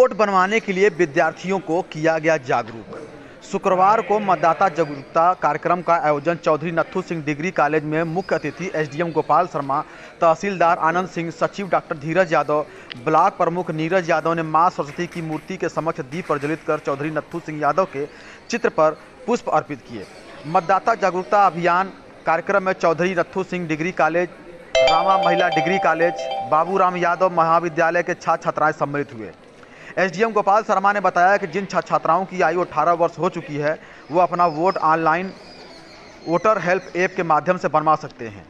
Vote बनवाने के लिए विद्यार्थियों को किया गया जागरूक। शुक्रवार को मतदाता जागरूकता कार्यक्रम का आयोजन चौधरी नत्थू सिंह डिग्री कॉलेज में मुख्य अतिथि एसडीएम गोपाल शर्मा, तहसीलदार आनंद सिंह, सचिव डॉक्टर धीरज यादव, ब्लॉक प्रमुख नीरज यादव ने मां सरस्वती की मूर्ति के समक्ष दीप प्रज्वलित कर चौधरी नत्थू सिंह यादव के चित्र पर पुष्प अर्पित किए। मतदाता जागरूकता अभियान कार्यक्रम में चौधरी नत्थू सिंह डिग्री कॉलेज, रामा महिला डिग्री कॉलेज, बाबूराम यादव महाविद्यालय के छात्र छात्राएं सम्मिलित हुए। एसडीएम गोपाल शर्मा ने बताया कि जिन छात्र छात्राओं की आयु 18 वर्ष हो चुकी है वो अपना vote online voter help app के माध्यम से बनवा सकते हैं।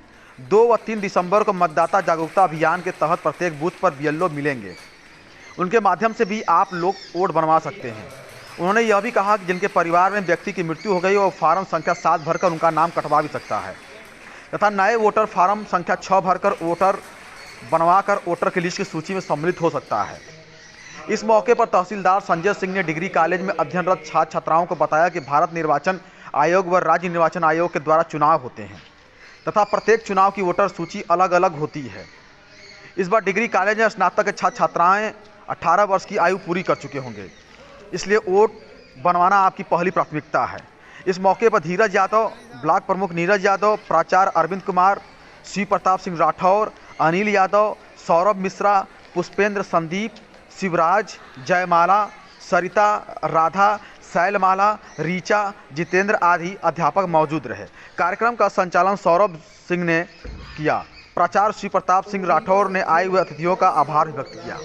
2 व 3 दिसंबर को मतदाता जागरूकता अभियान के तहत प्रत्येक बूथ पर बीएलओ मिलेंगे, उनके माध्यम से भी आप लोग वोट बनवा सकते हैं। उन्होंने यह भी कहा कि जिनके परिवार में व्यक्ति की मृत्यु हो गई वो फार्म संख्या 7 भरकर उनका नाम कटवा भी सकता है तथा नए वोटर फार्म संख्या 6 भरकर वोटर बनवाकर वोटर की लिस्ट की सूची में सम्मिलित हो सकता है। इस मौके पर तहसीलदार संजय सिंह ने डिग्री कॉलेज में अध्ययनरत छात्र छात्राओं को बताया कि भारत निर्वाचन आयोग व राज्य निर्वाचन आयोग के द्वारा चुनाव होते हैं तथा प्रत्येक चुनाव की वोटर सूची अलग अलग होती है। इस बार डिग्री कॉलेज में स्नातक के छात्र छात्राएं 18 वर्ष की आयु पूरी कर चुके होंगे, इसलिए वोट बनवाना आपकी पहली प्राथमिकता है। इस मौके पर धीरज यादव, ब्लॉक प्रमुख नीरज यादव, प्राचार्य अरविंद कुमार, शिव प्रताप सिंह राठौर, अनिल यादव, सौरभ मिश्रा, पुष्पेंद्र, संदीप, शिवराज, जयमाला, सरिता, राधा, शैलमाला, रीचा, जितेंद्र आदि अध्यापक मौजूद रहे। कार्यक्रम का संचालन सौरभ सिंह ने किया। प्राचार्य शिव प्रताप सिंह राठौर ने आए हुए अतिथियों का आभार व्यक्त किया।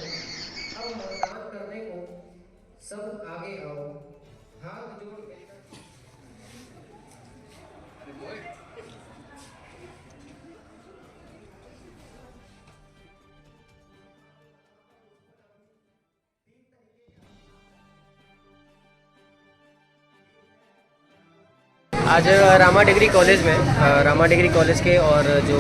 आज रामा डिग्री कॉलेज में रामा डिग्री कॉलेज के और जो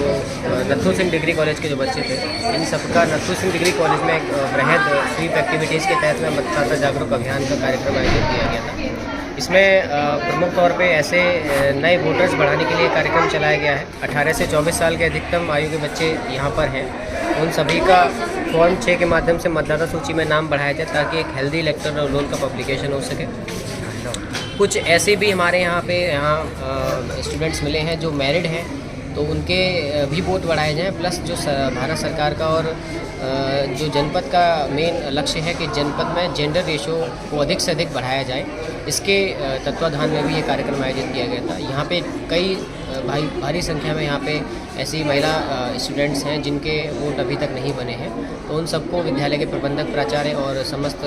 नत्थू सिंह डिग्री कॉलेज के जो बच्चे थे, इन सबका नत्थू सिंह डिग्री कॉलेज में एक वृहद स्वीप एक्टिविटीज़ के तहत में मतदाता जागरूक अभियान का कार्यक्रम आयोजित किया गया था। इसमें प्रमुख तौर पे ऐसे नए वोटर्स बढ़ाने के लिए कार्यक्रम चलाया गया है। 18 से 24 साल के अधिकतम आयु के बच्चे यहाँ पर हैं, उन सभी का फॉर्म 6 के माध्यम से मतदाता सूची में नाम बढ़ाया जाए ताकि एक हेल्दी इलेक्टोरल रोल का पब्लिकेशन हो सके। कुछ ऐसे भी हमारे यहाँ स्टूडेंट्स मिले हैं जो मैरिड हैं, तो उनके भी वोट बढ़ाए जाएँ। प्लस जो भारत सरकार का और जो जनपद का मेन लक्ष्य है कि जनपद में जेंडर रेशो को अधिक से अधिक बढ़ाया जाए, इसके तत्वाधान में भी ये कार्यक्रम आयोजित किया गया था। यहाँ पे कई भारी संख्या में यहाँ पे ऐसी महिला स्टूडेंट्स हैं जिनके वोट अभी तक नहीं बने हैं, तो उन सबको विद्यालय के प्रबंधक, प्राचार्य और समस्त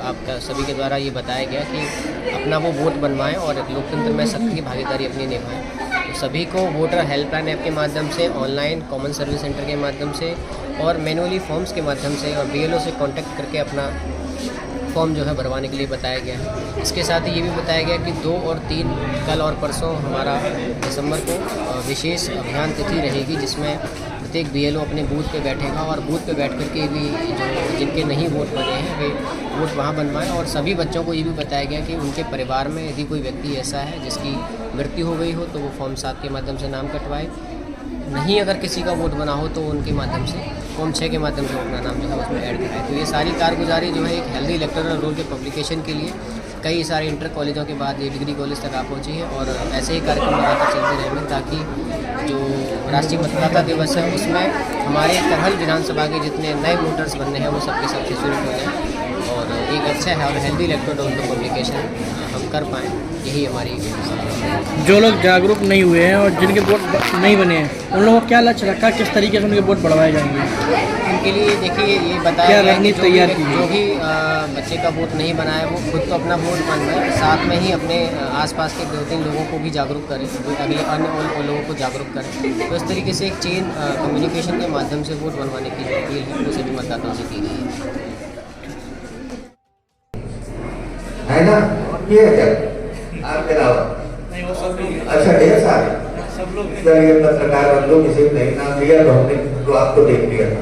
आपका सभी के द्वारा ये बताया गया कि अपना वो वोट बनवाएं और लोकतंत्र में सबकी भागीदारी अपनी निभाएं। तो सभी को वोटर हेल्पलाइन ऐप के माध्यम से, ऑनलाइन कॉमन सर्विस सेंटर के माध्यम से और मैनुअली फॉर्म्स के माध्यम से और बीएलओ से कांटेक्ट करके अपना फॉर्म जो है भरवाने के लिए बताया गया है। इसके साथ ही ये भी बताया गया कि 2 और 3 कल और परसों हमारा दिसंबर को विशेष अभियान तिथि रहेगी, जिसमें प्रत्येक बीएलओ अपने बूथ पे बैठेगा और बूथ पे बैठ करके भी जो जिनके नहीं वोट बने हैं वे वोट वहाँ बनवाएं। और सभी बच्चों को ये भी बताया गया कि उनके परिवार में यदि कोई व्यक्ति ऐसा है जिसकी मृत्यु हो गई हो तो वो फॉर्म 7 के माध्यम से नाम कटवाए। नहीं अगर किसी का वोट बना हो तो उनके माध्यम से फॉर्म 6 के माध्यम से अपना नाम जो है उसमें ऐड कराए। तो ये सारी कारगुजारी जो है एक हेल्दी इलेक्टोरल रोल के पब्लिकेशन के लिए कई सारे इंटर कॉलेजों के बाद ये डिग्री कॉलेज तक आ पहुँची है और ऐसे ही कार्यक्रम लगातार चलते रहेंगे ताकि जो राष्ट्रीय मतदाता दिवस है उसमें हमारे करहल विधानसभा के जितने नए वोटर्स बनने हैं वो सबके सबसे शुरू हो जाए और एक अच्छा है और हेल्दी इलेक्टोरल रोल का पब्लिकेशन हम कर पाएँ, यही हमारी। जो लोग जागरूक नहीं हुए हैं और जिनके वोट नहीं बने हैं उन लोगों को क्या लक्ष्य रखा, किस तरीके से उनके वोट बढ़वाए जाएंगे? उनके लिए देखिए ये बताया गया कि जो भी बच्चे का वोट नहीं बनाया वो खुद तो अपना वोट बनवाए, साथ में ही अपने आसपास के 2-3 लोगों को भी जागरूक करें, अगले अन्य लोगों को जागरूक करें। तो इस तरीके से एक चेन कम्युनिकेशन के माध्यम से वोट बनवाने की जो अपील है वो सभी मतदाताओं से की गई है ना। ये क्या आपके अलावा अच्छा ढेर सारे चलिए पत्रकार बंधु किसी ने नहीं नाम दिया तो हमने तो आपको देख लिया था।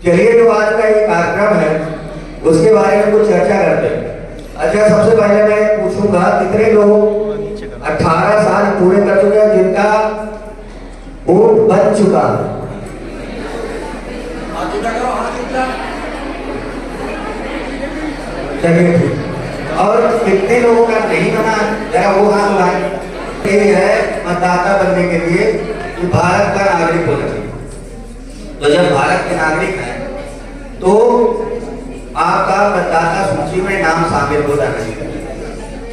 चलिए जो आज का ये कार्यक्रम है उसके बारे में कुछ चर्चा करते हैं। अच्छा सबसे पहले मैं पूछूंगा कितने लोग 18 साल पूरे कर चुके हैं जिनका वोट बन चुका है? चलिए ठीक। और कितने लोगों का नहीं बना, जरा वो हाथ उठाएं। ये है मतदाता बनने के लिए कि भारत का नागरिक होना चाहिए। तो जब भारत के नागरिक हैं तो आपका मतदाता सूची में नाम शामिल हो जाना चाहिए।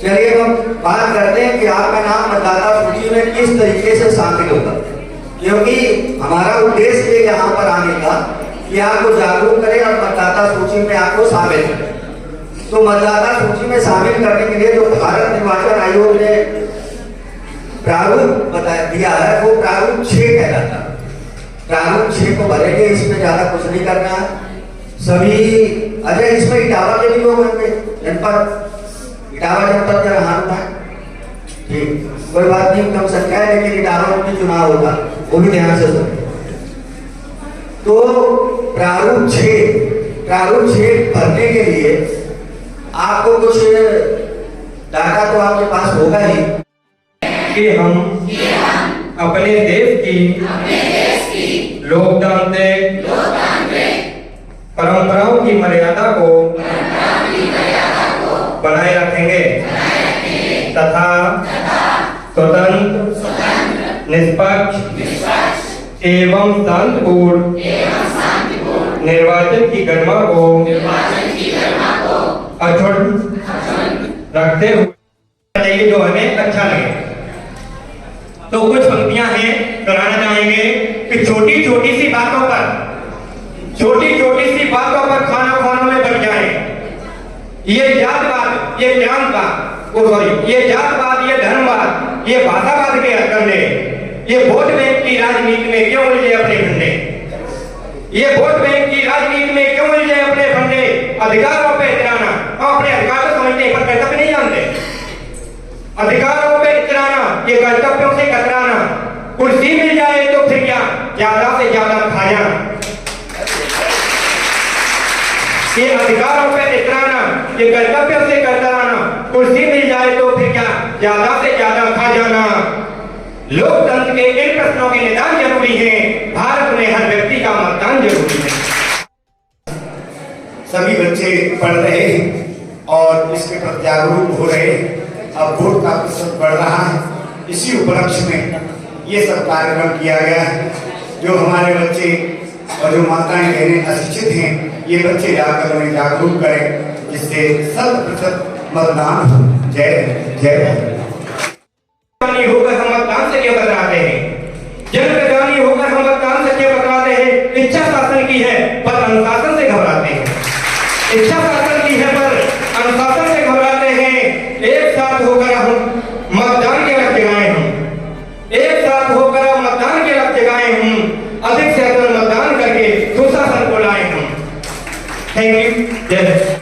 चलिए हम बात करते हैं कि आपका नाम मतदाता सूची में किस तरीके से शामिल होगा, क्योंकि हमारा उद्देश्य यहाँ पर आने का कि आपको जागरूक करें और मतदाता सूची में आपको शामिल करें। तो मतदाता सूची में शामिल करने के लिए जो भारत निर्वाचन आयोग ने प्रारूप दिया है वो प्रारूप 6 कहलाता है। प्रारूप 6 को भरेंगे, इसमें ज्यादा कुछ नहीं करना है। सभी अच्छा, इसमें इटावा के भी लोग होंगे, जनपद इटावा जनपद का हाथ था, ठीक, कोई बात नहीं, कम संख्या है, लेकिन इटावा में चुनाव होगा, वो भी ध्यान से सुनिए। तो प्रारूप 6 भरने के लिए आपको कुछ डाटा तो आपके पास होगा ही कि हम अपने देश की लोकतांत्रिक परंपराओं की मर्यादा को बनाए रखेंगे तथा स्वतंत्र, निष्पक्ष एवं शांतिपूर्ण निर्वाचन की गरिमा को अक्षुण्ण रखते हुए जो हमें अच्छा लगे। तो कुछ पंक्तियां हैं दोहराना चाहेंगे कि छोटी छोटी सी बातों पर खाना में बन जाए। ये जातवाद, ये प्रांतवाद, ये जातवाद, ये धर्मवाद, ये भाषावाद के कंडे, ये वोट बैंक की राजनीति में क्यों उलझे अपने फंडे, ये वोट बैंक की राजनीति में क्यों उलझे अपने फंडे। अधिकारों पे इतराना, हम अपने अधिकार को समझते पर कर्तव्य नहीं जानते। अधिकारों पे इतराना, ये कर्तव्यों से कतराना, कुर्सी मिल जाए तो फिर क्या, ज्यादा से ज्यादा खा जाना। ये अधिकारों पे इतराना, ये कर्तव्यों से कतराना, कुर्सी मिल जाए तो फिर क्या, ज्यादा से ज्यादा खा जाना। लोकतंत्र के इन प्रश्नों के निदान जरूरी है, भारत में हर व्यक्ति का मतदान जरूरी है। सभी बच्चे पढ़ रहे हैं और इसके प्रति जागरूक हो रहे हैं। अब वोट का प्रतिशत बढ़ रहा है, इसी उपलक्ष्य में ये सब कार्यक्रम किया गया है। जो हमारे बच्चे और जो माताएं बहनें अशिक्षित हैं, ये बच्चे जाकर उन्हें जागरूक करें, जिससे 100% मतदान हो। जय जय। होकर हम मतदान से क्यों बतलाते हैं, जनप्रतिनिधि होकर हम मतदान से क्यों बतलाते हैं। इच्छा शासन की है पर अनुशासन से घबराते हैं, इच्छा शासन की है पर अनुशासन से घबराते हैं। एक साथ होकर हम मतदान के लक्ष्य जगाए हम, एक साथ होकर मतदान के लक्ष्य जगाए हम, अधिक से अधिक मतदान करके सुशासन को लाए हम। Thank you. जय